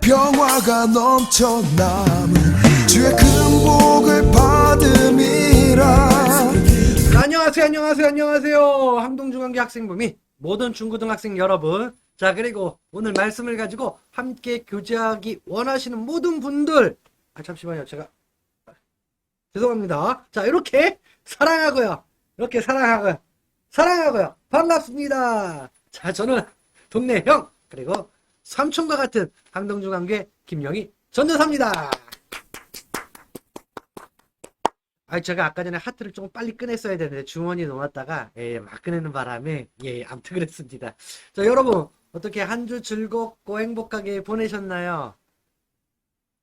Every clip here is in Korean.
평화가 넘쳐남은 주의 큰 복을 받음이라. 안녕하세요. 항동중앙교 학생부 및 모든 중고등학생 여러분. 자, 그리고 오늘 말씀을 가지고 함께 교제하기 원하시는 모든 분들. 잠시만요. 제가 죄송합니다. 자, 이렇게 사랑하고요. 반갑습니다. 자, 저는 동네 형, 그리고 삼촌과 같은 항동중앙교의 김영희 전도사입니다. 제가 아까 전에 하트를 좀 빨리 꺼냈어야 되는데 주머니에 넣어놨다가 막 꺼내는 바람에 아무튼 그랬습니다. 자, 여러분 어떻게 한 주 즐겁고 행복하게 보내셨나요?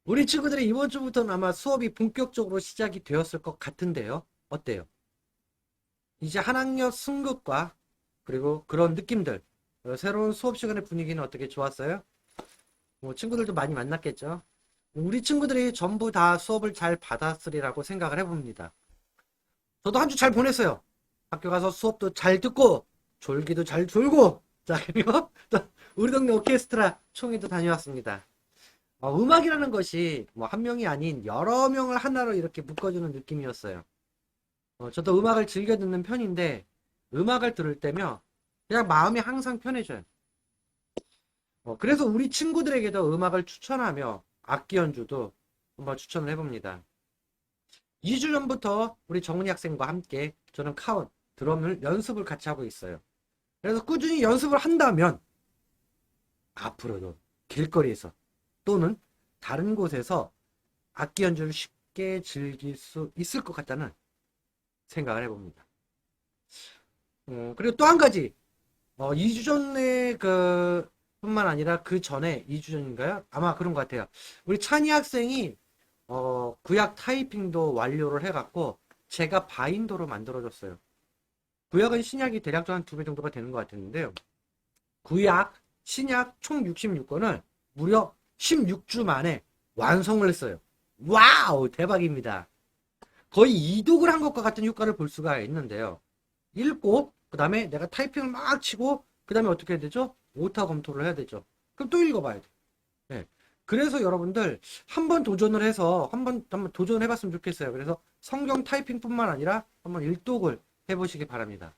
우리 친구들이 이번 주부터는 아마 수업이 본격적으로 시작이 되었을 것 같은데요. 어때요? 이제 한 학년 승급과 그리고 그런 느낌들, 새로운 수업 시간의 분위기는 어떻게 좋았어요? 친구들도 많이 만났겠죠? 우리 친구들이 전부 다 수업을 잘 받았으리라고 생각을 해봅니다. 저도 한 주 잘 보냈어요. 학교 가서 수업도 잘 듣고 졸기도 잘 졸고, 자, 그리고 또 우리 동네 오케스트라 총회도 다녀왔습니다. 음악이라는 것이 한 명이 아닌 여러 명을 하나로 이렇게 묶어주는 느낌이었어요. 저도 음악을 즐겨 듣는 편인데 음악을 들을 때면 그냥 마음이 항상 편해져요. 그래서 우리 친구들에게도 음악을 추천하며 악기 연주도 한번 추천을 해봅니다. 2주 전부터 우리 정훈이 학생과 함께 저는 카운, 드럼을 연습을 같이 하고 있어요. 그래서 꾸준히 연습을 한다면 앞으로도 길거리에서 또는 다른 곳에서 악기 연주를 쉽게 즐길 수 있을 것 같다는 생각을 해봅니다. 그리고 또 한 가지, 2주 전에 뿐만 아니라 그 전에 2주 전인가요? 아마 그런 것 같아요. 우리 찬이 학생이 구약 타이핑도 완료를 해갖고 제가 바인더로 만들어줬어요. 구약은 신약이 대략 한 2배 정도가 되는 것 같았는데요. 구약, 신약 총 66권을 무려 16주 만에 완성을 했어요. 와우! 대박입니다. 거의 이독을 한 것과 같은 효과를 볼 수가 있는데요. 읽고 그 다음에 내가 타이핑을 막 치고 그 다음에 어떻게 해야 되죠? 오타 검토를 해야 되죠. 그럼 또 읽어봐야 돼. 네. 그래서 여러분들 한번 도전을 해서 한번 도전을 해봤으면 좋겠어요. 그래서 성경 타이핑뿐만 아니라 한번 일독을 해보시기 바랍니다.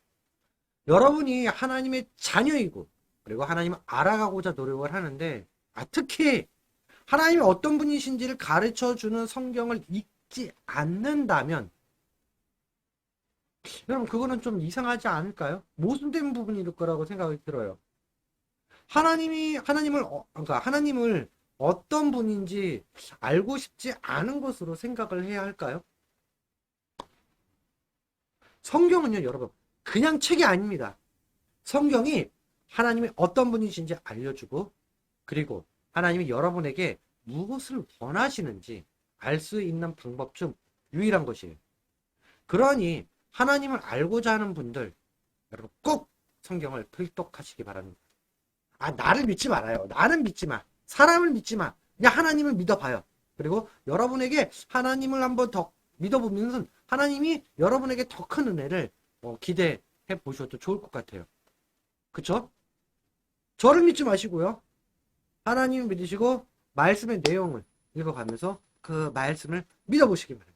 여러분이 하나님의 자녀이고 그리고 하나님을 알아가고자 노력을 하는데 특히 하나님이 어떤 분이신지를 가르쳐주는 성경을 읽지 않는다면 여러분 그거는 좀 이상하지 않을까요? 모순된 부분일 거라고 생각이 들어요. 그러니까 하나님을 어떤 분인지 알고 싶지 않은 것으로 생각을 해야 할까요? 성경은요, 여러분, 그냥 책이 아닙니다. 성경이 하나님이 어떤 분이신지 알려주고, 그리고 하나님이 여러분에게 무엇을 원하시는지 알 수 있는 방법 중 유일한 것이에요. 그러니 하나님을 알고자 하는 분들, 여러분 꼭 성경을 필독하시기 바랍니다. 나를 믿지 말아요. 나는 믿지 마. 사람을 믿지 마. 그냥 하나님을 믿어봐요. 그리고 여러분에게 하나님을 한번 더 믿어보면서 하나님이 여러분에게 더 큰 은혜를 기대해 보셔도 좋을 것 같아요. 그쵸? 저를 믿지 마시고요. 하나님을 믿으시고 말씀의 내용을 읽어가면서 그 말씀을 믿어보시기 바랍니다.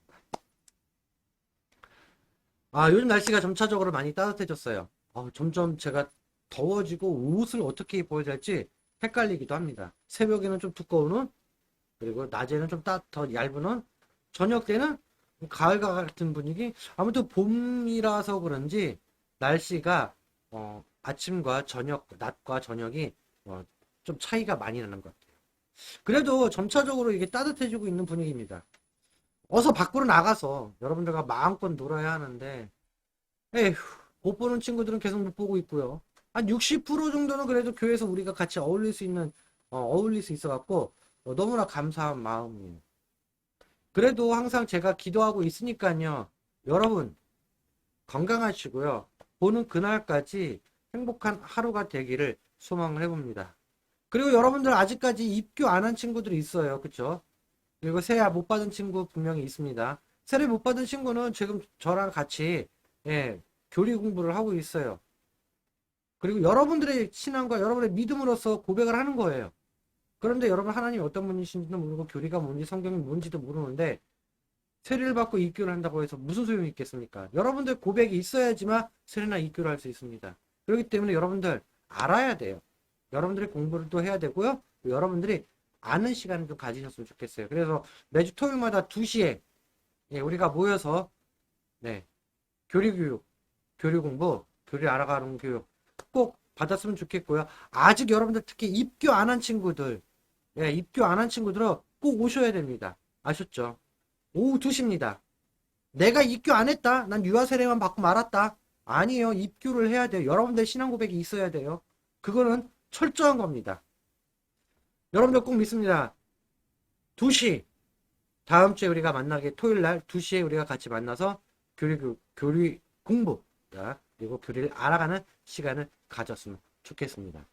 요즘 날씨가 점차적으로 많이 따뜻해졌어요. 점점 제가 더워지고 옷을 어떻게 입어야 될지 헷갈리기도 합니다. 새벽에는 좀 두꺼운 옷, 그리고 낮에는 좀 더 얇은 옷, 저녁 때는 가을과 같은 분위기. 아무튼 봄이라서 그런지 날씨가 아침과 저녁, 낮과 저녁이 좀 차이가 많이 나는 것 같아요. 그래도 점차적으로 이게 따뜻해지고 있는 분위기입니다. 어서 밖으로 나가서 여러분들과 마음껏 놀아야 하는데 에휴, 못 보는 친구들은 계속 못 보고 있고요. 한 60% 정도는 그래도 교회에서 우리가 같이 어울릴 수 있어갖고 너무나 감사한 마음이에요. 그래도 항상 제가 기도하고 있으니까요. 여러분 건강하시고요. 보는 그날까지 행복한 하루가 되기를 소망을 해봅니다. 그리고 여러분들 아직까지 입교 안 한 친구들이 있어요. 그쵸? 그리고 세례 못 받은 친구 분명히 있습니다. 세례 못 받은 친구는 지금 저랑 같이 교리 공부를 하고 있어요. 그리고 여러분들의 신앙과 여러분의 믿음으로써 고백을 하는 거예요. 그런데 여러분 하나님이 어떤 분이신지도 모르고 교리가 뭔지 성경이 뭔지도 모르는데 세례를 받고 입교를 한다고 해서 무슨 소용이 있겠습니까? 여러분들 고백이 있어야지만 세례나 입교를 할 수 있습니다. 그렇기 때문에 여러분들 알아야 돼요. 여러분들이 공부를 또 해야 되고요. 여러분들이 아는 시간을 좀 가지셨으면 좋겠어요. 그래서 매주 토요일마다 2시에 우리가 모여서 교리교육, 교리공부, 교리 알아가는 교육 꼭 받았으면 좋겠고요. 아직 여러분들 특히 입교 안 한 친구들, 입교 안 한 친구들은 꼭 오셔야 됩니다. 아셨죠? 오후 2시입니다. 내가 입교 안 했다. 난 유아 세례만 받고 말았다. 아니에요. 입교를 해야 돼요. 여러분들 신앙 고백이 있어야 돼요. 그거는 철저한 겁니다. 여러분들 꼭 믿습니다. 2시 다음 주에 우리가 만나게 토요일 날 2시에 우리가 같이 만나서 교리 공부 그리고 교리를 알아가는 시간을 가졌으면 좋겠습니다.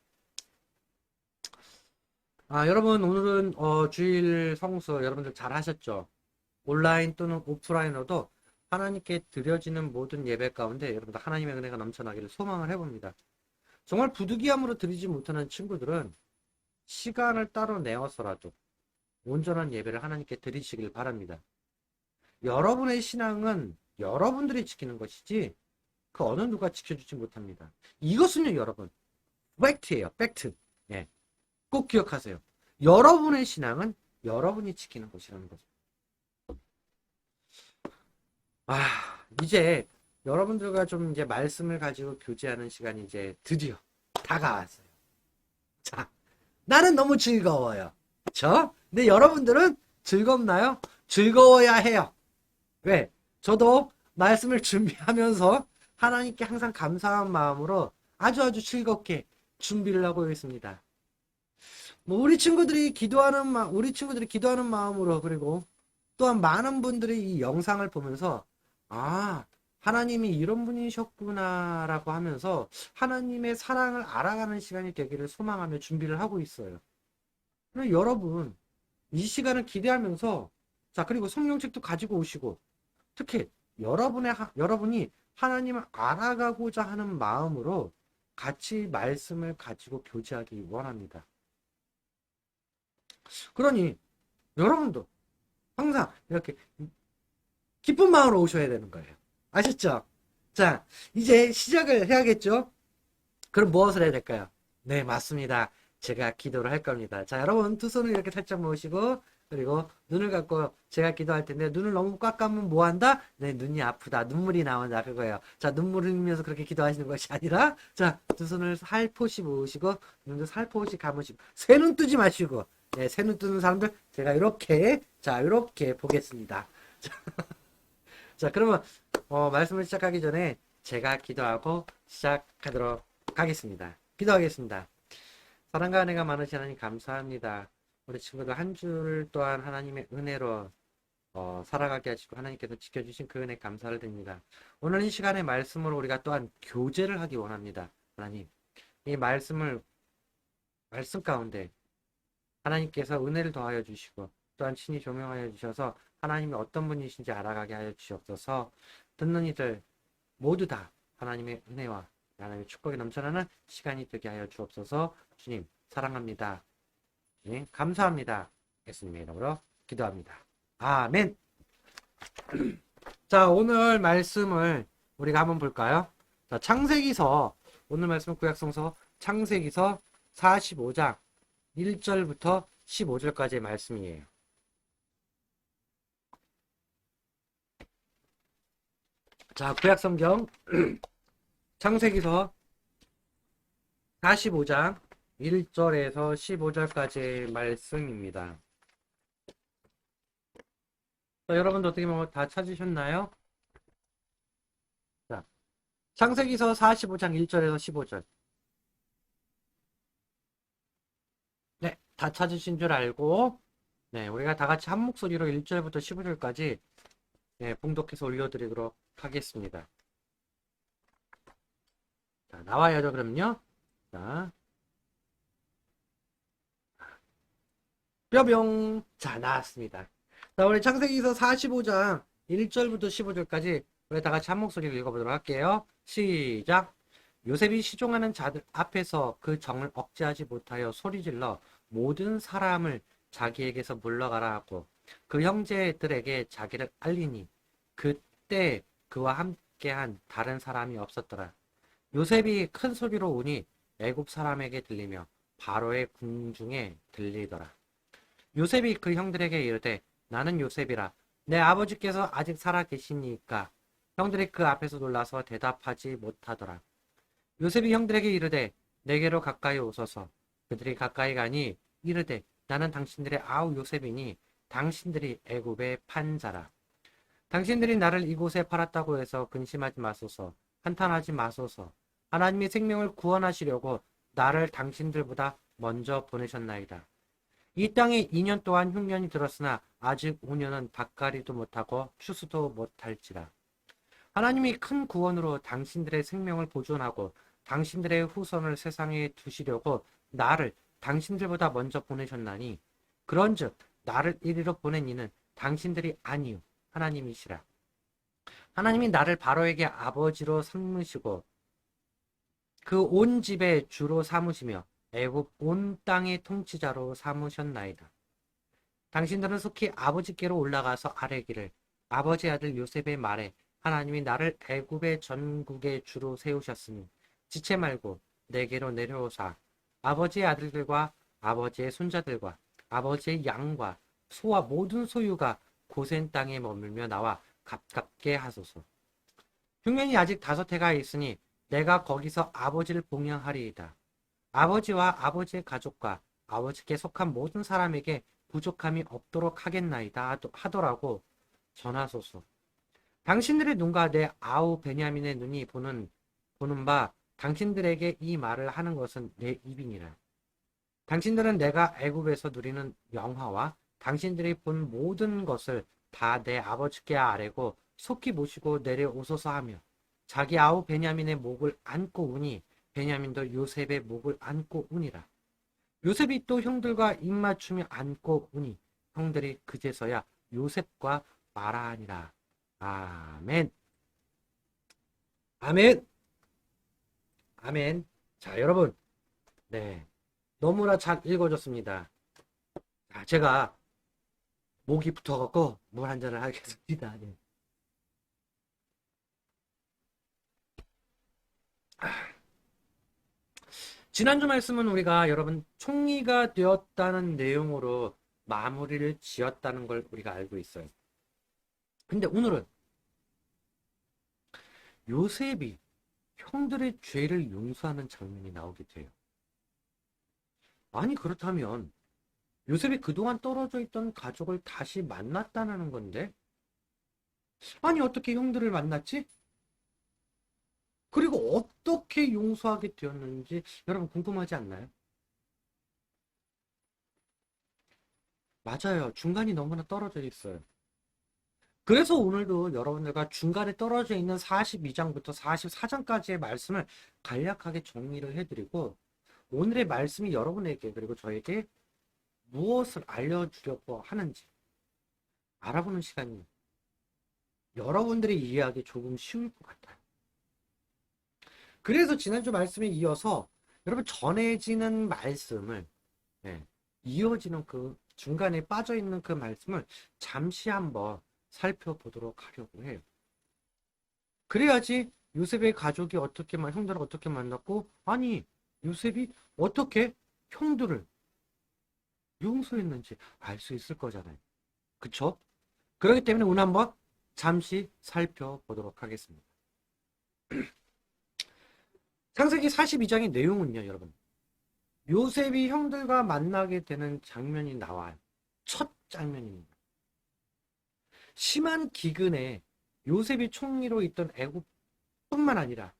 여러분 오늘은 주일 성수 여러분들 잘 하셨죠? 온라인 또는 오프라인으로도 하나님께 드려지는 모든 예배 가운데 여러분들 하나님의 은혜가 넘쳐나기를 소망을 해봅니다. 정말 부득이함으로 드리지 못하는 친구들은 시간을 따로 내어서라도 온전한 예배를 하나님께 드리시길 바랍니다. 여러분의 신앙은 여러분들이 지키는 것이지 그 어느 누가 지켜주지 못합니다. 이것은요 여러분 팩트예요. 팩트. 꼭 기억하세요. 여러분의 신앙은 여러분이 지키는 것이라는 거죠. 이제 여러분들과 좀 이제 말씀을 가지고 교제하는 시간이 이제 드디어 다가왔어요. 자, 나는 너무 즐거워요. 그쵸? 근데 여러분들은 즐겁나요? 즐거워야 해요. 왜? 저도 말씀을 준비하면서 하나님께 항상 감사한 마음으로 아주 즐겁게 준비를 하고 있습니다. 우리 친구들이 기도하는 마음으로 그리고 또한 많은 분들이 이 영상을 보면서 하나님이 이런 분이셨구나 라고 하면서 하나님의 사랑을 알아가는 시간이 되기를 소망하며 준비를 하고 있어요. 여러분 이 시간을 기대하면서 그리고 성경책도 가지고 오시고 특히 여러분이 하나님을 알아가고자 하는 마음으로 같이 말씀을 가지고 교제하기 원합니다. 그러니 여러분도 항상 이렇게 기쁜 마음으로 오셔야 되는 거예요. 아셨죠? 자, 이제 시작을 해야겠죠? 그럼 무엇을 해야 될까요? 네, 맞습니다. 제가 기도를 할 겁니다. 자, 여러분 두 손을 이렇게 살짝 모으시고 그리고 눈을 감고 제가 기도할 텐데 눈을 너무 꽉 감으면 뭐 한다? 네, 눈이 아프다. 눈물이 나온다. 그거예요. 자, 눈물을 흘리면서 그렇게 기도하시는 것이 아니라 자, 두 손을 살포시 모으시고 눈도 살포시 감으시고 새 눈 뜨지 마시고 새 눈 뜨는 사람들 제가 이렇게 보겠습니다. 자, 그러면 말씀을 시작하기 전에 제가 기도하고 시작하도록 하겠습니다. 기도하겠습니다. 사랑과 은혜가 많으신 하나님 감사합니다. 우리 친구들 한 주 또한 하나님의 은혜로 살아가게 하시고 하나님께서 지켜주신 그 은혜 감사를 드립니다. 오늘 이 시간의 말씀으로 우리가 또한 교제를 하기 원합니다. 하나님, 이 말씀 가운데 하나님께서 은혜를 더하여 주시고 또한 친히 조명하여 주셔서 하나님이 어떤 분이신지 알아가게 하여 주시옵소서. 듣는 이들 모두 다 하나님의 은혜와 하나님의 축복이 넘쳐나는 시간이 되게 하여 주옵소서. 주님 사랑합니다. 감사합니다. 예수님의 이름으로 기도합니다. 아멘. 자, 오늘 말씀을 우리가 한번 볼까요? 자, 창세기서 오늘 말씀은 구약성서 창세기서 45장 1절부터 15절까지의 말씀이에요. 자, 구약성경 창세기서 45장 1절에서 15절까지의 말씀입니다. 자, 여러분도 어떻게 보면 다 찾으셨나요? 자, 창세기서 45장 1절에서 15절. 네, 다 찾으신 줄 알고, 우리가 다 같이 한 목소리로 1절부터 15절까지 봉독해서 올려드리도록 하겠습니다. 자, 나와야죠, 그럼요. 자, 뿅뿅. 자, 나왔습니다. 자, 우리 창세기서 45장 1절부터 15절까지 우리 다 같이 한 목소리로 읽어보도록 할게요. 시작. 요셉이 시종하는 자들 앞에서 그 정을 억제하지 못하여 소리질러 모든 사람을 자기에게서 물러가라 하고 그 형제들에게 자기를 알리니 그때 그와 함께한 다른 사람이 없었더라. 요셉이 큰 소리로 우니 애굽 사람에게 들리며 바로의 궁중에 들리더라. 요셉이 그 형들에게 이르되 나는 요셉이라 내 아버지께서 아직 살아 계시니까 형들이 그 앞에서 놀라서 대답하지 못하더라. 요셉이 형들에게 이르되 내게로 가까이 오소서. 그들이 가까이 가니 이르되 나는 당신들의 아우 요셉이니 당신들이 애굽의 판자라. 당신들이 나를 이곳에 팔았다고 해서 근심하지 마소서. 한탄하지 마소서. 하나님이 생명을 구원하시려고 나를 당신들보다 먼저 보내셨나이다. 이 땅에 2년 동안 흉년이 들었으나 아직 5년은 밭갈이도 못하고 추수도 못할지라. 하나님이 큰 구원으로 당신들의 생명을 보존하고 당신들의 후손을 세상에 두시려고 나를 당신들보다 먼저 보내셨나니 그런즉 나를 이리로 보낸 이는 당신들이 아니요 하나님이시라. 하나님이 나를 바로에게 아버지로 삼으시고 그 온 집의 주로 삼으시며 애굽 온 땅의 통치자로 삼으셨나이다. 당신들은 속히 아버지께로 올라가서 아뢰기를 아버지 아들 요셉의 말에 하나님이 나를 애굽의 전국의 주로 세우셨으니 지체 말고 내게로 내려오사 아버지의 아들들과 아버지의 손자들과 아버지의 양과 소와 모든 소유가 고센 땅에 머물며 나와 가깝게 하소서. 흉년이 아직 5해가 있으니 내가 거기서 아버지를 봉양하리이다. 아버지와 아버지의 가족과 아버지께 속한 모든 사람에게 부족함이 없도록 하겠나이다 하더라고 전하소서. 당신들의 눈과 내 아우 베냐민의 눈이 보는 바 당신들에게 이 말을 하는 것은 내 입이니라. 당신들은 내가 애굽에서 누리는 영화와 당신들이 본 모든 것을 다 내 아버지께 아뢰고 속히 모시고 내려오소서 하며 자기 아우 베냐민의 목을 안고 우니 베냐민도 요셉의 목을 안고 우니라. 요셉이 또 형들과 입맞추며 안고 우니 형들이 그제서야 요셉과 말하니라. 아멘. 아멘. 아멘. 자, 여러분. 네. 너무나 잘 읽어줬습니다. 자, 제가 목이 붙어갖고 물 한 잔을 하겠습니다. 네. 지난주 말씀은 우리가 여러분 총리가 되었다는 내용으로 마무리를 지었다는 걸 우리가 알고 있어요. 근데 오늘은 요셉이 형들의 죄를 용서하는 장면이 나오게 돼요. 아니 그렇다면 요셉이 그동안 떨어져 있던 가족을 다시 만났다는 건데 아니 어떻게 형들을 만났지? 그리고 어떻게 용서하게 되었는지 여러분 궁금하지 않나요? 맞아요. 중간이 너무나 떨어져 있어요. 그래서 오늘도 여러분들과 중간에 떨어져 있는 42장부터 44장까지의 말씀을 간략하게 정리를 해드리고 오늘의 말씀이 여러분에게 그리고 저에게 무엇을 알려주려고 하는지 알아보는 시간이 여러분들이 이해하기 조금 쉬울 것 같아요. 그래서 지난주 말씀에 이어서 여러분 전해지는 말씀을 이어지는 그 중간에 빠져있는 그 말씀을 잠시 한번 살펴보도록 하려고 해요. 그래야지 요셉의 가족이 어떻게 형들을 어떻게 만났고 아니 요셉이 어떻게 형들을 용서했는지 알 수 있을 거잖아요. 그쵸? 그렇기 때문에 오늘 한번 잠시 살펴보도록 하겠습니다. 창세기 42장의 내용은요, 여러분. 요셉이 형들과 만나게 되는 장면이 나와요. 첫 장면입니다. 심한 기근에 요셉이 총리로 있던 애굽뿐만 아니라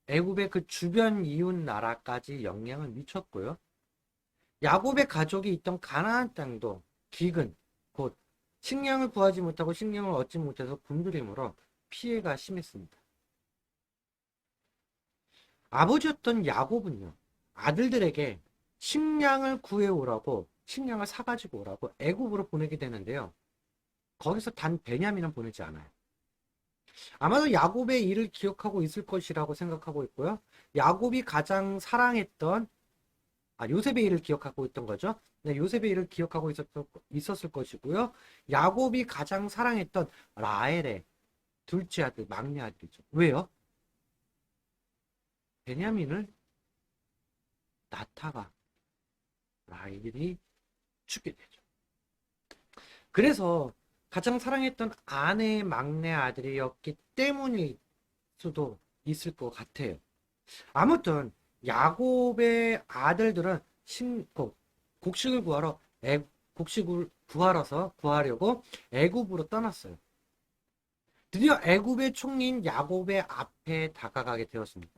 애굽의 그 주변 이웃 나라까지 영향을 미쳤고요. 야곱의 가족이 있던 가나안 땅도 기근, 곧 식량을 구하지 못하고 식량을 얻지 못해서 굶주림으로 피해가 심했습니다. 아버지였던 야곱은요, 아들들에게 식량을 구해오라고, 식량을 사가지고 오라고 애굽으로 보내게 되는데요. 거기서 단 베냐민은 보내지 않아요. 아마도 야곱의 일을 기억하고 있을 것이라고 생각하고 있고요. 야곱이 가장 사랑했던 요셉의 일을 기억하고 있던 거죠. 네, 요셉의 일을 기억하고 있었을 것이고요. 야곱이 가장 사랑했던 라헬의 둘째 아들, 막내 아들이죠. 왜요? 베냐민을 낳다가 라헬이 죽게 되죠. 그래서 가장 사랑했던 아내의 막내 아들이었기 때문일 수도 있을 것 같아요. 아무튼 야곱의 아들들은 곡식을 구하러 곡식을 구하려고 애굽으로 떠났어요. 드디어 애굽의 총리인 야곱의 앞에 다가가게 되었습니다.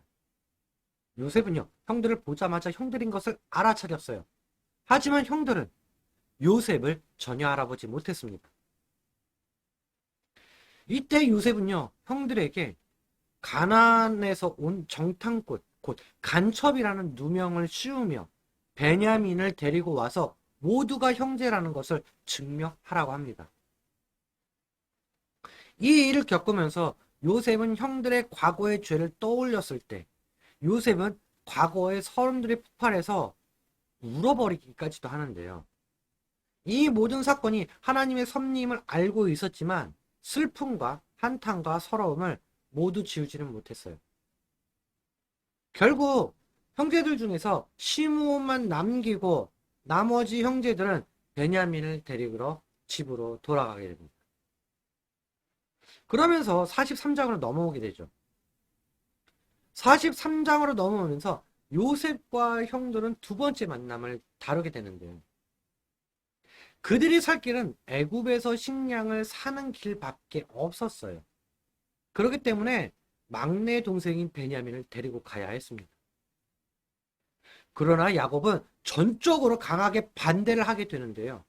요셉은요, 형들을 보자마자 형들인 것을 알아차렸어요. 하지만 형들은 요셉을 전혀 알아보지 못했습니다. 이때 요셉은요, 형들에게 가나안에서 온 정탐꾼, 곧 간첩이라는 누명을 씌우며 베냐민을 데리고 와서 모두가 형제라는 것을 증명하라고 합니다. 이 일을 겪으면서 요셉은 형들의 과거의 죄를 떠올렸을 때 요셉은 과거의 서름들이 폭발해서 울어버리기까지도 하는데요. 이 모든 사건이 하나님의 섭리임을 알고 있었지만 슬픔과 한탄과 서러움을 모두 지우지는 못했어요. 결국 형제들 중에서 시므온만 남기고 나머지 형제들은 베냐민을 데리러 집으로 돌아가게 됩니다. 그러면서 43장으로 넘어오게 되죠. 43장으로 넘어오면서 요셉과 형들은 두 번째 만남을 다루게 되는데요. 그들이 살 길은 애굽에서 식량을 사는 길밖에 없었어요. 그렇기 때문에 막내 동생인 베냐민을 데리고 가야 했습니다. 그러나 야곱은 전적으로 강하게 반대를 하게 되는데요.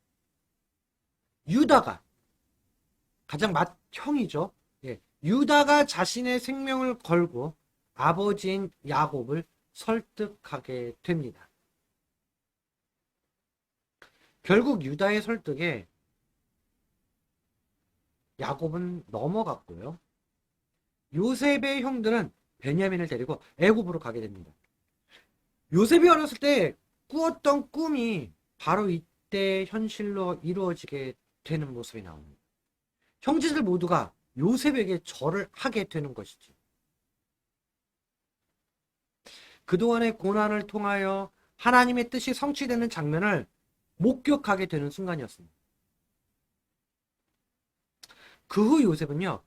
유다가 가장 맏형이죠. 예, 유다가 자신의 생명을 걸고 아버지인 야곱을 설득하게 됩니다. 결국 유다의 설득에 야곱은 넘어갔고요. 요셉의 형들은 베냐민을 데리고 애굽으로 가게 됩니다. 요셉이 어렸을 때 꾸었던 꿈이 바로 이때 현실로 이루어지게 되는 모습이 나옵니다. 형제들 모두가 요셉에게 절을 하게 되는 것이죠. 그동안의 고난을 통하여 하나님의 뜻이 성취되는 장면을 목격하게 되는 순간이었습니다. 그 후 요셉은요,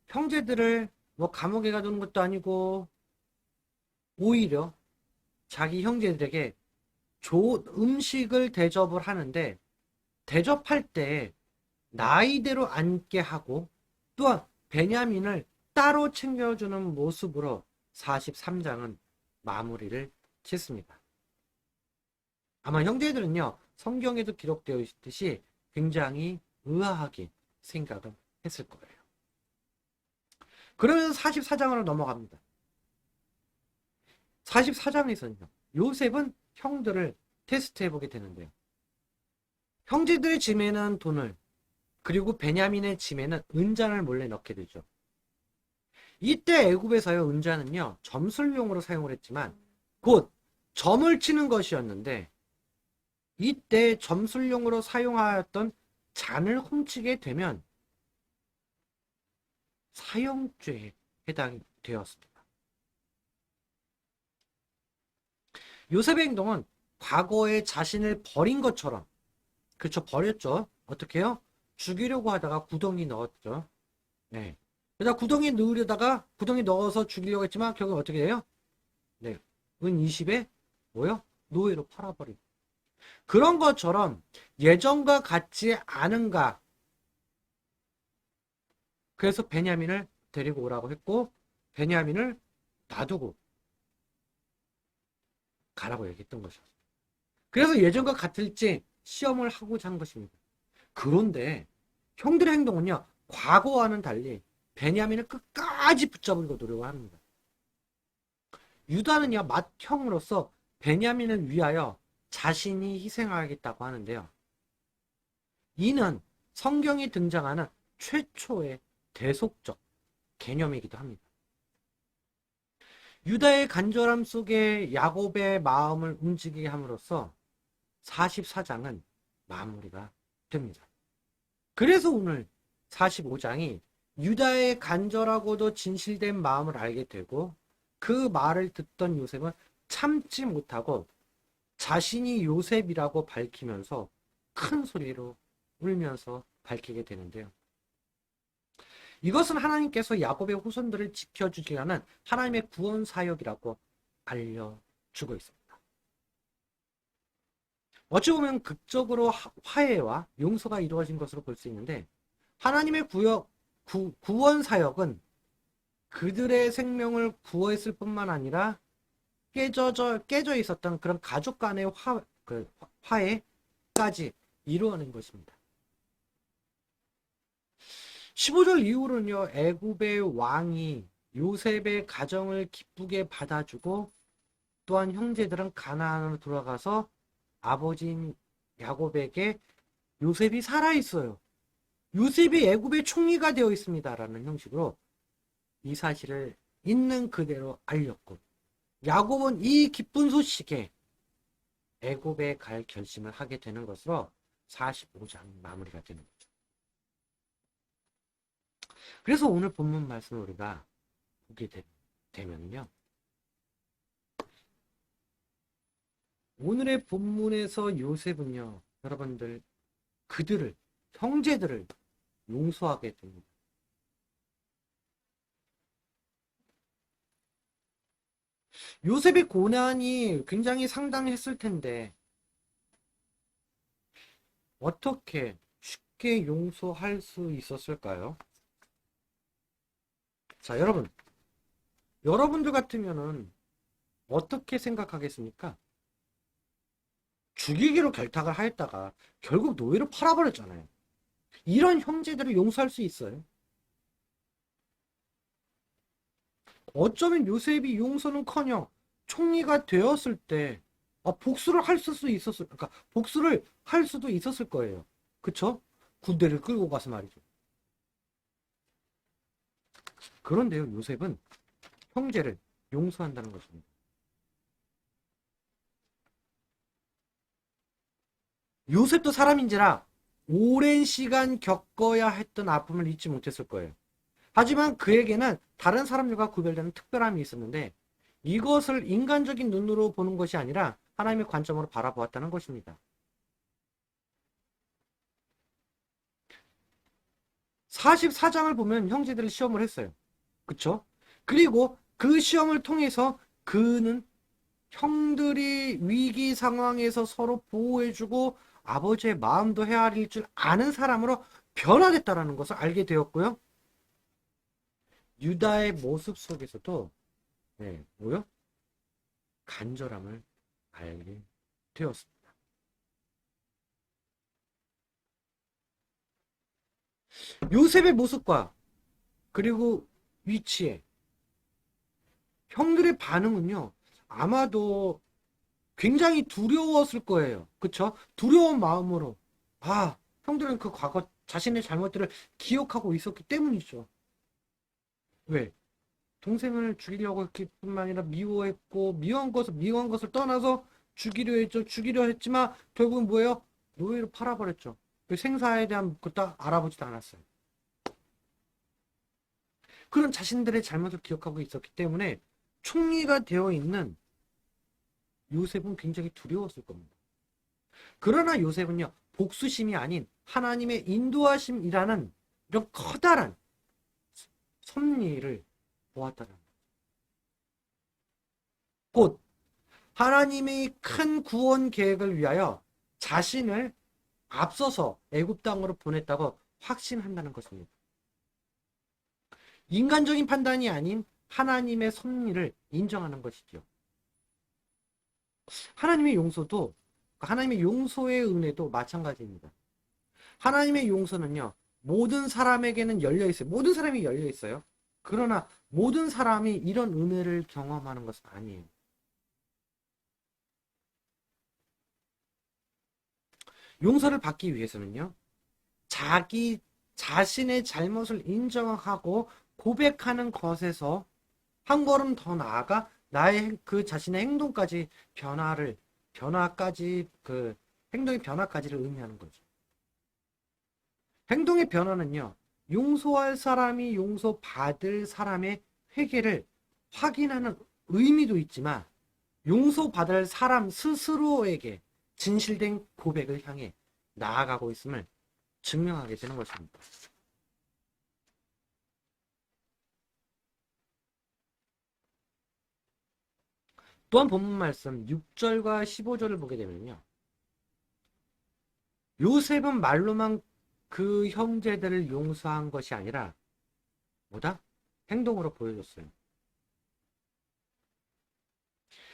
형제들을 감옥에 가두는 것도 아니고 오히려 자기 형제들에게 좋은 음식을 대접을 하는데 대접할 때 나이대로 앉게 하고 또한 베냐민을 따로 챙겨주는 모습으로 43장은 마무리를 짓습니다. 아마 형제들은요, 성경에도 기록되어 있듯이 굉장히 의아하게 생각을 했을 거예요. 그러면서 44장으로 넘어갑니다. 44장에서는요, 요셉은 형들을 테스트해보게 되는데요. 형제들의 짐에는 돈을, 그리고 베냐민의 짐에는 은잔을 몰래 넣게 되죠. 이때 애굽에서의 은잔은요, 점술용으로 사용을 했지만 곧 점을 치는 것이었는데 이때 점술용으로 사용하였던 잔을 훔치게 되면 사형죄에 해당이 되었습니다. 요셉의 행동은 과거에 자신을 버린 것처럼, 그렇죠, 버렸죠. 어떻게 해요? 죽이려고 하다가 구덩이 넣었죠. 네. 그러다 구덩이 넣으려다가 구덩이 넣어서 죽이려고 했지만 결국 어떻게 돼요? 네. 은 20에 뭐요? 노예로 팔아버리고. 그런 것처럼 예전과 같지 않은가. 그래서 베냐민을 데리고 오라고 했고 베냐민을 놔두고 가라고 얘기했던 것이었어요. 그래서 예전과 같을지 시험을 하고자 한 것입니다. 그런데 형들의 행동은요, 과거와는 달리 베냐민을 끝까지 붙잡으려고 노력을 합니다. 유다는요, 맏형으로서 베냐민을 위하여 자신이 희생하겠다고 하는데요. 이는 성경에 등장하는 최초의 대속적 개념이기도 합니다. 유다의 간절함 속에 야곱의 마음을 움직이게 함으로써 44장은 마무리가 됩니다. 그래서 오늘 45장이 유다의 간절하고도 진실된 마음을 알게 되고 그 말을 듣던 요셉은 참지 못하고 자신이 요셉이라고 밝히면서 큰 소리로 울면서 밝히게 되는데요. 이것은 하나님께서 야곱의 후손들을 지켜주시려는 하나님의 구원 사역이라고 알려주고 있습니다. 어찌 보면 극적으로 화해와 용서가 이루어진 것으로 볼 수 있는데 하나님의 구원 사역은 그들의 생명을 구했을 뿐만 아니라 깨져 있었던 그런 가족 간의 화해까지 이루어낸 것입니다. 15절 이후로는요, 애굽의 왕이 요셉의 가정을 기쁘게 받아주고 또한 형제들은 가나안으로 돌아가서 아버지인 야곱에게 요셉이 살아있어요. 요셉이 애굽의 총리가 되어 있습니다라는 형식으로 이 사실을 있는 그대로 알렸고 야곱은 이 기쁜 소식에 애굽에 갈 결심을 하게 되는 것으로 45장 마무리가 되는 거죠. 그래서 오늘 본문 말씀을 우리가 보게 되면요. 오늘의 본문에서 요셉은요, 여러분들, 그들을, 형제들을 용서하게 됩니다. 요셉의 고난이 굉장히 상당했을 텐데, 어떻게 쉽게 용서할 수 있었을까요? 자, 여러분들 같으면은 어떻게 생각하겠습니까? 죽이기로 결탁을 하였다가 결국 노예로 팔아버렸잖아요. 이런 형제들을 용서할 수 있어요? 어쩌면 요셉이 용서는커녕 총리가 되었을 때 복수를 복수를 할 수도 있었을 거예요. 그쵸? 군대를 끌고 가서 말이죠. 그런데요, 요셉은 형제를 용서한다는 것입니다. 요셉도 사람인지라 오랜 시간 겪어야 했던 아픔을 잊지 못했을 거예요. 하지만 그에게는 다른 사람들과 구별되는 특별함이 있었는데 이것을 인간적인 눈으로 보는 것이 아니라 하나님의 관점으로 바라보았다는 것입니다. 44장을 보면 형제들을 시험을 했어요. 그쵸? 그리고 그 시험을 통해서 그는 형들이 위기 상황에서 서로 보호해주고 아버지의 마음도 헤아릴 줄 아는 사람으로 변화됐다는 것을 알게 되었고요. 유다의 모습 속에서도 간절함을 알게 되었습니다. 요셉의 모습과 그리고 위치에 형들의 반응은요, 아마도 굉장히 두려웠을 거예요. 그쵸? 두려운 마음으로 형들은 그 과거 자신의 잘못들을 기억하고 있었기 때문이죠. 왜? 동생을 죽이려고 했기 뿐만 아니라 미워했고 미워한 것을 떠나서 죽이려 했죠. 죽이려 했지만 결국은 뭐예요? 노예로 팔아버렸죠. 그 생사에 대한 것도 알아보지도 않았어요. 그런 자신들의 잘못을 기억하고 있었기 때문에 총리가 되어 있는 요셉은 굉장히 두려웠을 겁니다. 그러나 요셉은요, 복수심이 아닌 하나님의 인도하심이라는 이런 커다란 섭리를 보았다는 거죠. 곧 하나님의 큰 구원 계획을 위하여 자신을 앞서서 애굽 땅으로 보냈다고 확신한다는 것입니다. 인간적인 판단이 아닌 하나님의 섭리를 인정하는 것이죠. 하나님의 용서의 은혜도 마찬가지입니다. 하나님의 용서는요, 모든 사람에게는 열려 있어요. 모든 사람이 열려 있어요. 그러나 모든 사람이 이런 은혜를 경험하는 것은 아니에요. 용서를 받기 위해서는요, 자기 자신의 잘못을 인정하고 고백하는 것에서 한 걸음 더 나아가 나의 그 자신의 행동까지 변화까지 그 행동의 변화까지를 의미하는 거죠. 행동의 변화는요, 용서할 사람이 용서받을 사람의 회개를 확인하는 의미도 있지만 용서받을 사람 스스로에게 진실된 고백을 향해 나아가고 있음을 증명하게 되는 것입니다. 또한 본문 말씀 6절과 15절을 보게 되면요, 요셉은 말로만 그 형제들을 용서한 것이 아니라 뭐다? 행동으로 보여줬어요.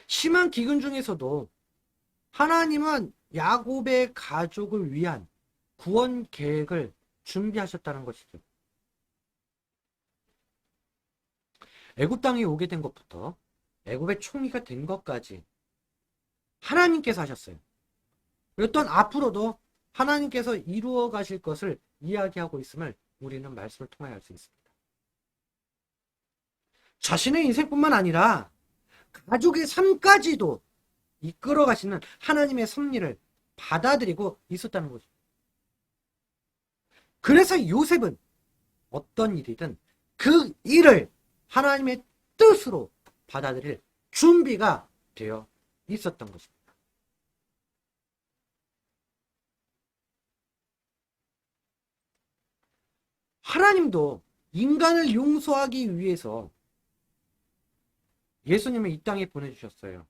심한 기근 중에서도 하나님은 야곱의 가족을 위한 구원 계획을 준비하셨다는 것이죠. 애굽 땅에 오게 된 것부터 애굽의 총리가 된 것까지 하나님께서 하셨어요. 그리고 또 앞으로도 하나님께서 이루어 가실 것을 이야기하고 있음을 우리는 말씀을 통하여 알 수 있습니다. 자신의 인생뿐만 아니라 가족의 삶까지도 이끌어 가시는 하나님의 섭리를 받아들이고 있었다는 거죠. 그래서 요셉은 어떤 일이든 그 일을 하나님의 뜻으로 받아들일 준비가 되어 있었던 것입니다. 하나님도 인간을 용서하기 위해서 예수님을 이 땅에 보내주셨어요.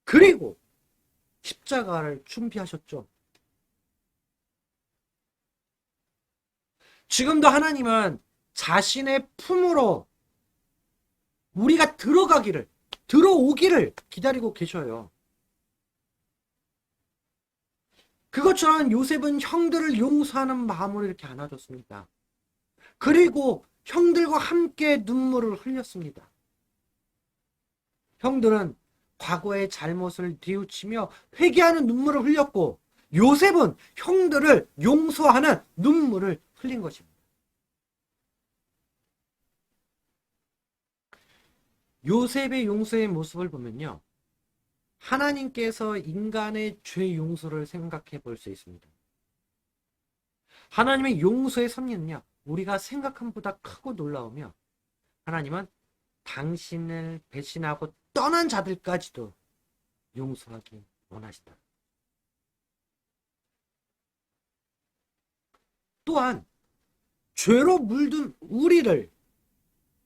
그리고 십자가를 준비하셨죠. 지금도 하나님은 자신의 품으로 우리가 들어오기를 기다리고 계셔요. 그것처럼 요셉은 형들을 용서하는 마음으로 이렇게 안아줬습니다. 그리고 형들과 함께 눈물을 흘렸습니다. 형들은 과거의 잘못을 뉘우치며 회개하는 눈물을 흘렸고, 요셉은 형들을 용서하는 눈물을 흘린 것입니다. 요셉의 용서의 모습을 보면요, 하나님께서 인간의 죄 용서를 생각해 볼 수 있습니다. 하나님의 용서의 섭리는요, 우리가 생각한 것보다 크고 놀라우며, 하나님은 당신을 배신하고 떠난 자들까지도 용서하기 원하시다. 또한 죄로 물든 우리를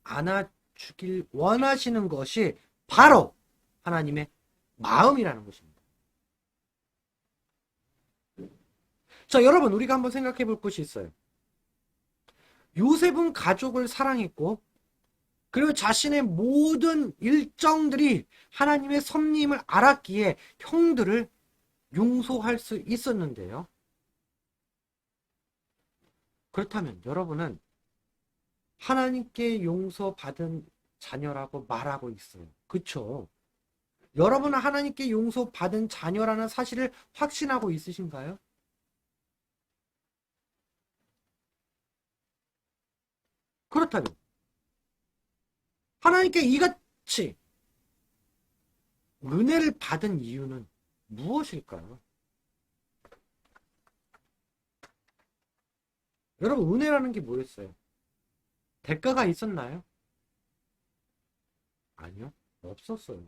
안아주길 원하시는 것이 바로 하나님의 마음이라는 것입니다. 자, 여러분, 우리가 한번 생각해 볼 것이 있어요. 요셉은 가족을 사랑했고, 그리고 자신의 모든 일정들이 하나님의 섭리임을 알았기에 형들을 용서할 수 있었는데요. 그렇다면 여러분은 하나님께 용서받은 자녀라고 말하고 있어요. 그렇죠? 여러분은 하나님께 용서받은 자녀라는 사실을 확신하고 있으신가요? 그렇다면 하나님께 이같이 은혜를 받은 이유는 무엇일까요? 여러분, 은혜라는 게 뭐였어요? 대가가 있었나요? 아니요, 없었어요.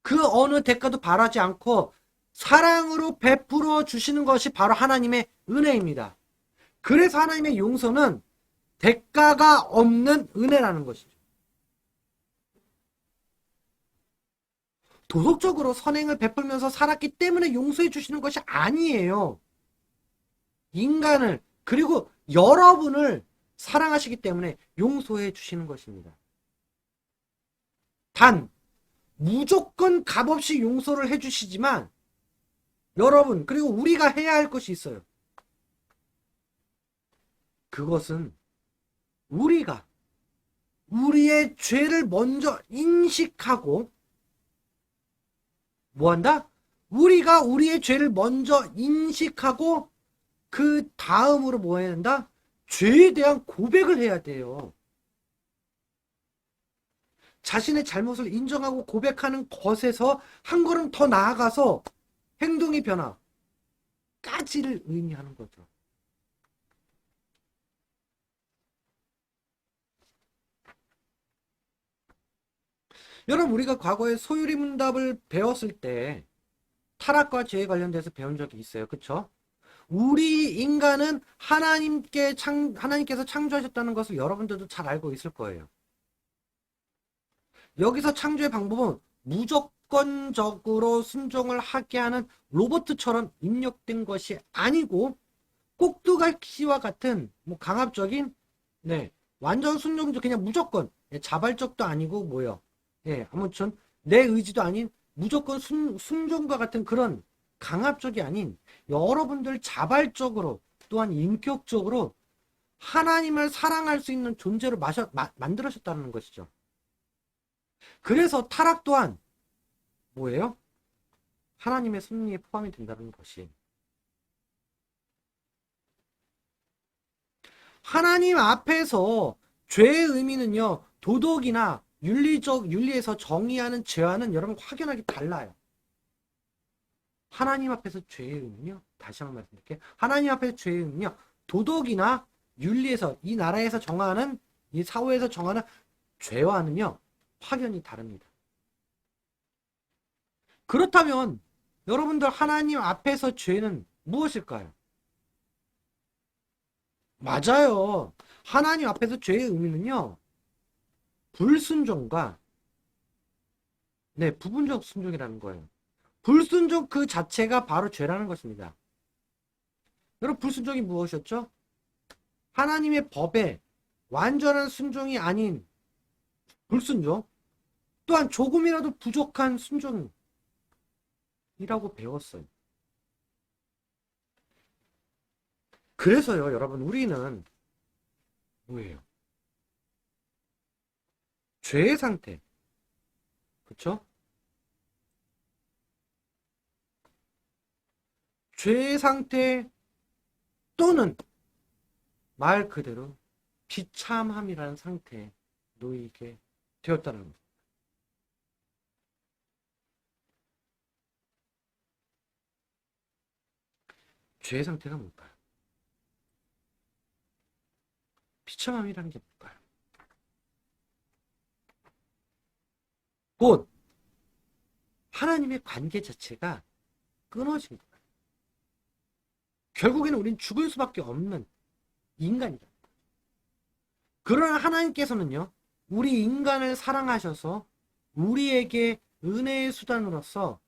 그 어느 대가도 바라지 않고 사랑으로 베풀어 주시는 것이 바로 하나님의 은혜입니다. 그래서 하나님의 용서는 대가가 없는 은혜라는 것이죠. 도덕적으로 선행을 베풀면서 살았기 때문에 용서해 주시는 것이 아니에요. 인간을, 그리고 여러분을 사랑하시기 때문에 용서해 주시는 것입니다. 단 무조건 값없이 용서를 해 주시지만 여러분, 그리고 우리가 해야 할 것이 있어요. 그것은 우리가 우리의 죄를 먼저 인식하고 뭐한다? 우리가 우리의 죄를 먼저 인식하고 그 다음으로 뭐 해야 된다? 죄에 대한 고백을 해야 돼요. 자신의 잘못을 인정하고 고백하는 것에서 한 걸음 더 나아가서 행동의 변화까지를 의미하는 거죠. 여러분, 우리가 과거에 소유리 문답을 배웠을 때 타락과 죄에 관련돼서 배운 적이 있어요. 그쵸? 우리 인간은 하나님께서 창조하셨다는 것을 여러분들도 잘 알고 있을 거예요. 여기서 창조의 방법은 무조건적으로 순종을 하게 하는 로봇처럼 입력된 것이 아니고 꼭두각시와 같은 강압적인 완전 순종적 그냥 무조건 자발적도 아니고 아무튼 내 의지도 아닌 무조건 순종과 같은 그런 강압적이 아닌 여러분들 자발적으로 또한 인격적으로 하나님을 사랑할 수 있는 존재로 만들어졌다는 것이죠. 그래서 타락 또한 뭐예요? 하나님의 섭리에 포함이 된다는 것이. 하나님 앞에서 죄의 의미는요, 도덕이나 윤리에서 정의하는 죄와는 여러분 확연하게 달라요. 하나님 앞에서 죄의 의미는요, 다시 한번 말씀드릴게요. 하나님 앞에서 죄의 의미는요, 도덕이나 윤리에서, 이 나라에서 정하는, 이 사회에서 정하는 죄와는요, 확연히 다릅니다. 그렇다면 여러분들 하나님 앞에서 죄는 무엇일까요? 맞아요. 하나님 앞에서 죄의 의미는요, 불순종과 부분적 순종이라는 거예요. 불순종 그 자체가 바로 죄라는 것입니다. 여러분, 불순종이 무엇이었죠? 하나님의 법에 완전한 순종이 아닌 불순종, 또한 조금이라도 부족한 순종이라고 배웠어요. 그래서요, 여러분, 우리는 뭐예요? 죄의 상태, 그쵸? 죄의 상태 또는 말 그대로 비참함이라는 상태에 놓이게 되었다는 겁니다. 죄의 상태가 뭘까요? 비참함이라는 게 뭘까요? 곧 하나님의 관계 자체가 끊어진 거예요. 결국에는 우린 죽을 수밖에 없는 인간이다. 그러나 하나님께서는요, 우리 인간을 사랑하셔서 우리에게 은혜의 수단으로서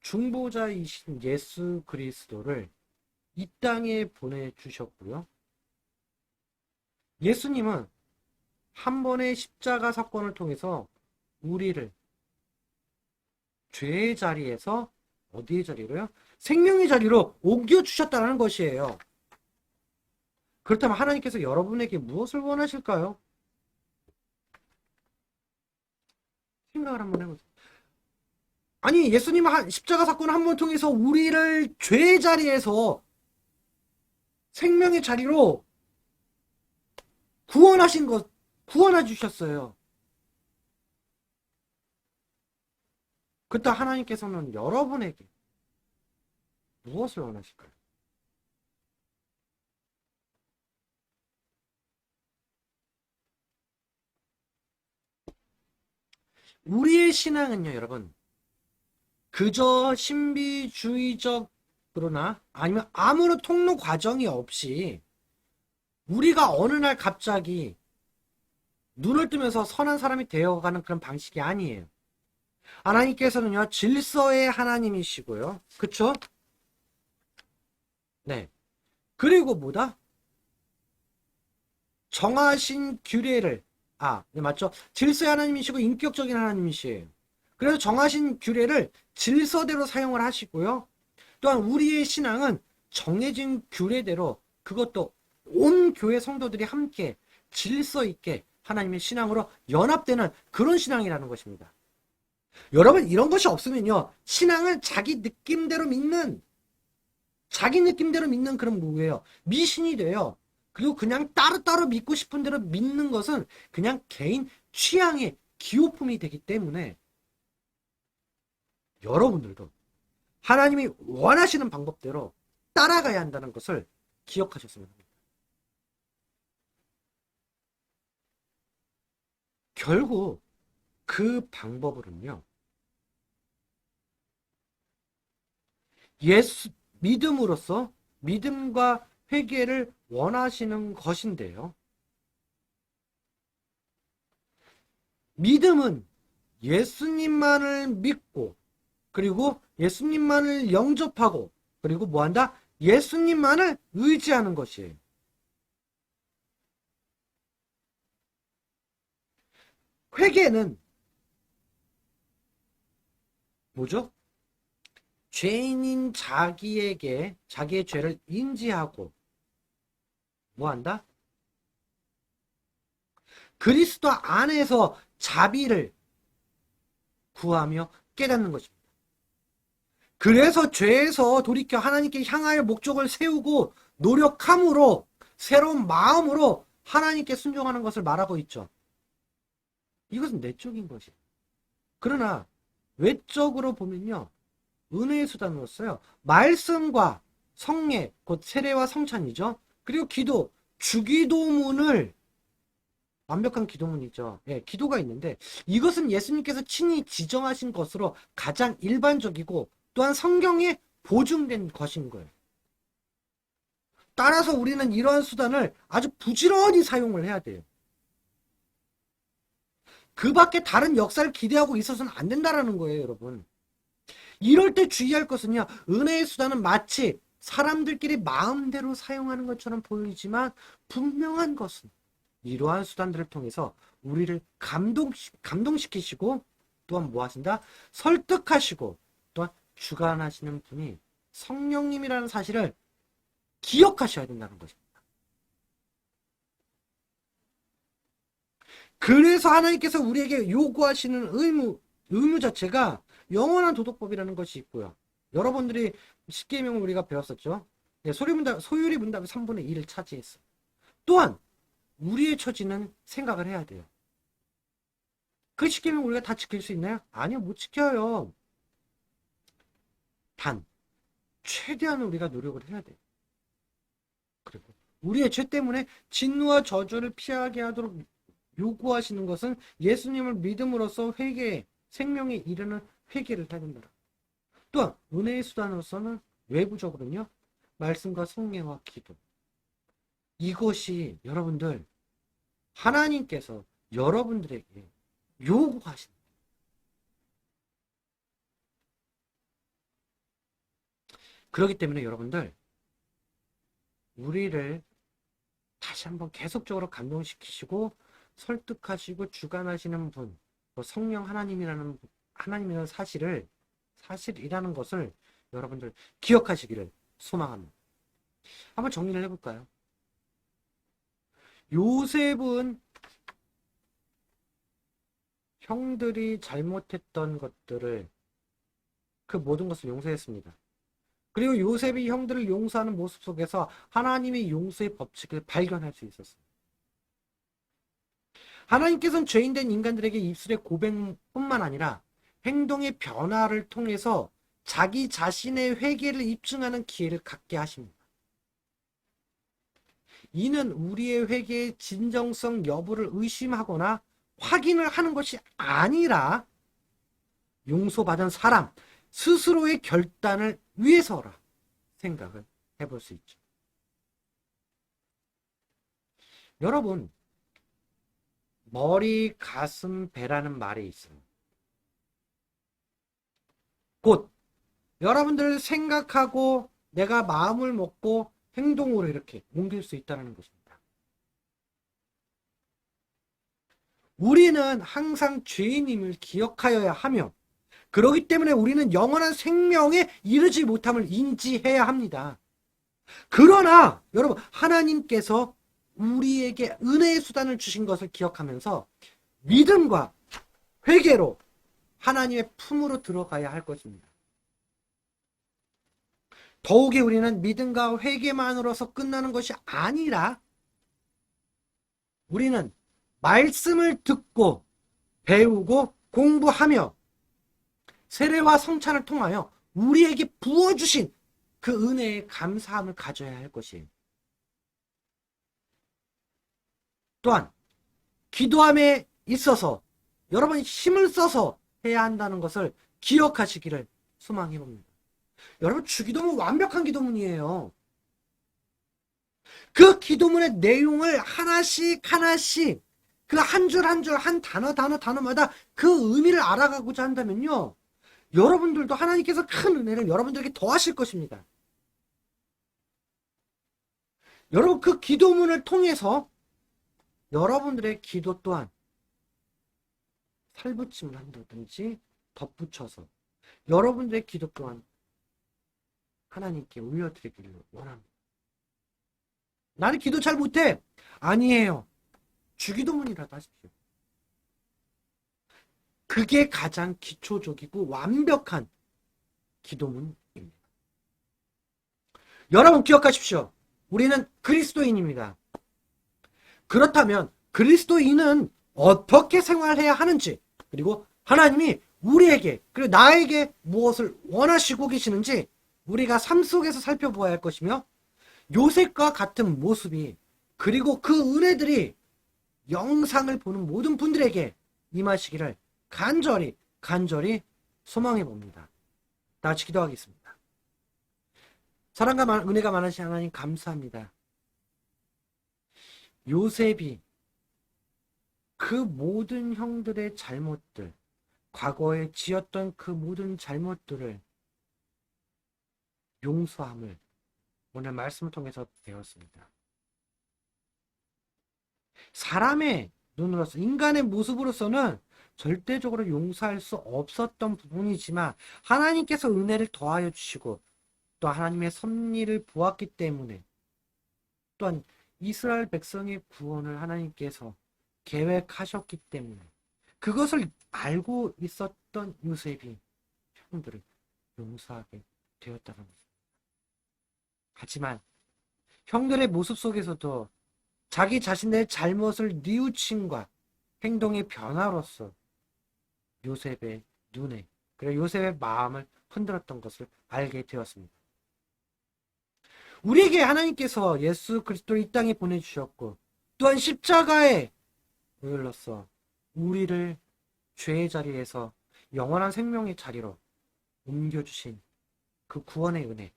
중보자이신 예수 그리스도를 이 땅에 보내주셨고요. 예수님은 한 번의 십자가 사건을 통해서 우리를 죄의 자리에서 어디의 자리로요? 생명의 자리로 옮겨주셨다는 것이에요. 그렇다면 하나님께서 여러분에게 무엇을 원하실까요? 생각을 한번 해보세요. 아니, 예수님은 십자가 사건을 한 번 통해서 우리를 죄의 자리에서 생명의 자리로 구원해 주셨어요. 그때 하나님께서는 여러분에게 무엇을 원하실까요? 우리의 신앙은요, 여러분, 그저 신비주의적으로나 아니면 아무런 통로 과정이 없이 우리가 어느 날 갑자기 눈을 뜨면서 선한 사람이 되어가는 그런 방식이 아니에요. 하나님께서는요, 질서의 하나님이시고요. 그쵸? 네. 그리고 정하신 규례를, 네, 맞죠? 질서의 하나님이시고 인격적인 하나님이시에요. 그래서 정하신 규례를 질서대로 사용을 하시고요. 또한 우리의 신앙은 정해진 규례대로 그것도 온 교회 성도들이 함께 질서 있게 하나님의 신앙으로 연합되는 그런 신앙이라는 것입니다. 여러분, 이런 것이 없으면요, 신앙을 자기 느낌대로 믿는 그런 뭐예요? 미신이 돼요. 그리고 그냥 따로따로 믿고 싶은 대로 믿는 것은 그냥 개인 취향의 기호품이 되기 때문에 여러분들도 하나님이 원하시는 방법대로 따라가야 한다는 것을 기억하셨으면 합니다. 결국 그 방법으로는요, 믿음으로써 믿음과 회개를 원하시는 것인데요. 믿음은 예수님만을 믿고, 그리고 예수님만을 영접하고, 그리고 뭐한다? 예수님만을 의지하는 것이에요. 회개는 뭐죠? 죄인인 자기에게 자기의 죄를 인지하고 뭐한다? 그리스도 안에서 자비를 구하며 깨닫는 것입니다. 그래서 죄에서 돌이켜 하나님께 향하여 목적을 세우고 노력함으로 새로운 마음으로 하나님께 순종하는 것을 말하고 있죠. 이것은 내적인 것이에요. 그러나 외적으로 보면요, 은혜의 수단으로서요, 말씀과 성례, 곧 세례와 성찬이죠. 그리고 기도, 주기도문을, 완벽한 기도문이죠. 예, 기도가 있는데 이것은 예수님께서 친히 지정하신 것으로 가장 일반적이고 또한 성경에 보증된 것인 거예요. 따라서 우리는 이러한 수단을 아주 부지런히 사용을 해야 돼요. 그 밖에 다른 역사를 기대하고 있어서는 안 된다라는 거예요, 여러분. 이럴 때 주의할 것은요, 은혜의 수단은 마치 사람들끼리 마음대로 사용하는 것처럼 보이지만 분명한 것은 이러한 수단들을 통해서 우리를 감동시키시고 또한 뭐 하신다? 설득하시고 또한 주관하시는 분이 성령님이라는 사실을 기억하셔야 된다는 것입니다. 그래서 하나님께서 우리에게 요구하시는 의무 자체가 영원한 도덕법이라는 것이 있고요. 여러분들이 십계명을 우리가 배웠었죠. 네, 소유리 문답이 3분의 1을 차지했어. 또한 우리의 처지는 생각을 해야 돼요. 그 십계명 우리가 다 지킬 수 있나요? 아니요, 못 지켜요. 단 최대한 우리가 노력을 해야 돼요. 그리고 우리의 죄 때문에 진노와 저주를 피하게 하도록 요구하시는 것은 예수님을 믿음으로써 회개, 생명에 이르는 회개를 해야 된다. 또한 은혜의 수단으로서는 외부적으로는요, 말씀과 성례와 기도. 이것이 여러분들 하나님께서 여러분들에게 요구하신다. 그렇기 때문에 여러분들 우리를 다시 한번 계속적으로 감동시키시고 설득하시고 주관하시는 분, 성령 하나님이라는 사실이라는 것을 여러분들 기억하시기를 소망합니다. 한번 정리를 해볼까요? 요셉은 형들이 잘못했던 것들을, 그 모든 것을 용서했습니다. 그리고 요셉이 형들을 용서하는 모습 속에서 하나님의 용서의 법칙을 발견할 수 있었습니다. 하나님께서는 죄인된 인간들에게 입술의 고백뿐만 아니라 행동의 변화를 통해서 자기 자신의 회개를 입증하는 기회를 갖게 하십니다. 이는 우리의 회개의 진정성 여부를 의심하거나 확인을 하는 것이 아니라 용서받은 사람 스스로의 결단을 위해서라 생각을 해볼 수 있죠. 여러분, 머리, 가슴, 배라는 말이 있어요. 곧 여러분들 생각하고 내가 마음을 먹고 행동으로 이렇게 옮길 수 있다는 것입니다. 우리는 항상 죄인임을 기억하여야 하며, 그렇기 때문에 우리는 영원한 생명에 이르지 못함을 인지해야 합니다. 그러나 여러분, 하나님께서 우리에게 은혜의 수단을 주신 것을 기억하면서 믿음과 회개로 하나님의 품으로 들어가야 할 것입니다. 더욱이 우리는 믿음과 회개만으로서 끝나는 것이 아니라 우리는 말씀을 듣고 배우고 공부하며 세례와 성찬을 통하여 우리에게 부어주신 그 은혜에 감사함을 가져야 할 것이에요. 또한 기도함에 있어서 여러분이 힘을 써서 해야 한다는 것을 기억하시기를 소망해 봅니다. 여러분, 주기도문 완벽한 기도문이에요. 그 기도문의 내용을 하나씩 그 한 줄 한 줄 한 단어마다 그 의미를 알아가고자 한다면요, 여러분들도 하나님께서 큰 은혜를 여러분들에게 더하실 것입니다. 여러분, 그 기도문을 통해서 여러분들의 기도 또한 살붙임을 한다든지 덧붙여서 여러분들의 기도 또한 하나님께 올려드리기를 원합니다. 나는 기도 잘 못해. 아니에요. 주기도문이라도 하십시오. 그게 가장 기초적이고 완벽한 기도문입니다. 여러분 기억하십시오. 우리는 그리스도인입니다. 그렇다면 그리스도인은 어떻게 생활해야 하는지, 그리고 하나님이 우리에게 그리고 나에게 무엇을 원하시고 계시는지 우리가 삶 속에서 살펴보아야 할 것이며, 요셉과 같은 모습이 그리고 그 은혜들이 영상을 보는 모든 분들에게 임하시기를 간절히 소망해 봅니다. 다 같이 기도하겠습니다. 사랑과 은혜가 많으신 하나님, 감사합니다. 요셉이 그 모든 형들의 잘못들, 과거에 지었던 그 모든 잘못들을 용서함을 오늘 말씀을 통해서 배웠습니다. 사람의 눈으로서, 인간의 모습으로서는 절대적으로 용서할 수 없었던 부분이지만 하나님께서 은혜를 더하여 주시고 또 하나님의 섭리를 보았기 때문에, 또한 이스라엘 백성의 구원을 하나님께서 계획하셨기 때문에 그것을 알고 있었던 요셉이 형들을 용서하게 되었다는 것입니다. 하지만 형들의 모습 속에서도 자기 자신의 잘못을 뉘우침과 행동의 변화로서 요셉의 눈에, 그리고 요셉의 마음을 흔들었던 것을 알게 되었습니다. 우리에게 하나님께서 예수 그리스도를 이 땅에 보내주셨고, 또한 십자가에 보혈로서 우리를 죄의 자리에서 영원한 생명의 자리로 옮겨주신 그 구원의 은혜,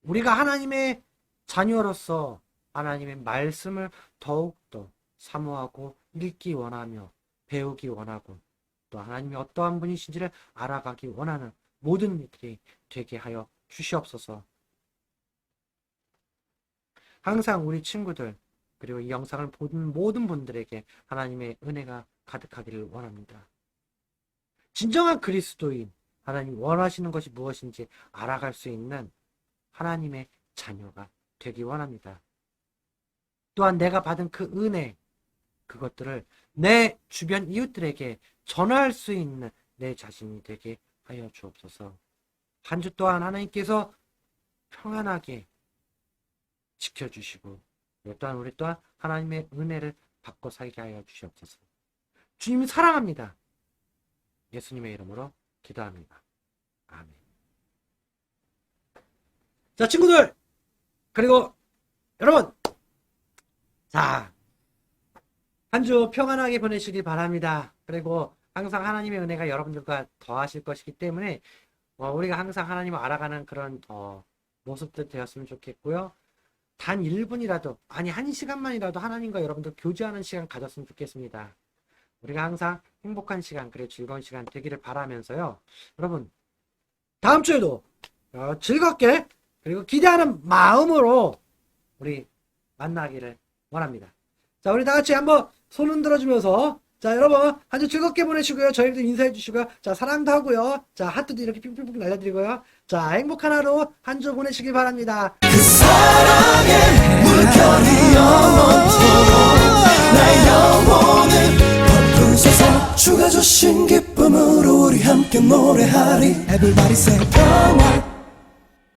우리가 하나님의 자녀로서 하나님의 말씀을 더욱더 사모하고 읽기 원하며 배우기 원하고 또 하나님이 어떠한 분이신지를 알아가기 원하는 모든 이들이 되게 하여 주시옵소서. 항상 우리 친구들 그리고 이 영상을 보는 모든 분들에게 하나님의 은혜가 가득하기를 원합니다. 진정한 그리스도인, 하나님 원하시는 것이 무엇인지 알아갈 수 있는 하나님의 자녀가 되기 원합니다. 또한 내가 받은 그 은혜, 그것들을 내 주변 이웃들에게 전할 수 있는 내 자신이 되게 하여 주옵소서. 한 주 동안 하나님께서 평안하게 지켜주시고 또한 우리 또한 하나님의 은혜를 받고 살게 하여 주시옵소서. 주님 사랑합니다. 예수님의 이름으로 기도합니다. 아멘. 자, 친구들, 그리고 여러분, 자, 한 주 평안하게 보내시길 바랍니다. 그리고 항상 하나님의 은혜가 여러분들과 더하실 것이기 때문에 우리가 항상 하나님을 알아가는 그런 모습들 되었으면 좋겠고요. 단 1분이라도, 아니 1시간만이라도 하나님과 여러분들 교제하는 시간 가졌으면 좋겠습니다. 우리가 항상 행복한 시간, 그리고 즐거운 시간 되기를 바라면서요. 여러분, 다음 주에도 즐겁게 그리고 기대하는 마음으로 우리 만나기를 원합니다. 자, 우리 다 같이 한번 손 흔들어주면서, 자, 여러분 한 주 즐겁게 보내시고요. 저희도 인사해 주시고요. 자, 사랑도 하고요. 자, 하트도 이렇게 뿅뿅뿅 날려드리고요. 자, 행복한 하루 한 주 보내시길 바랍니다. 그 사랑의 물결이 영원토록 나의 영혼을 덮으소서. 주가 주신 기쁨으로 우리 함께 노래하리. Everybody say 평화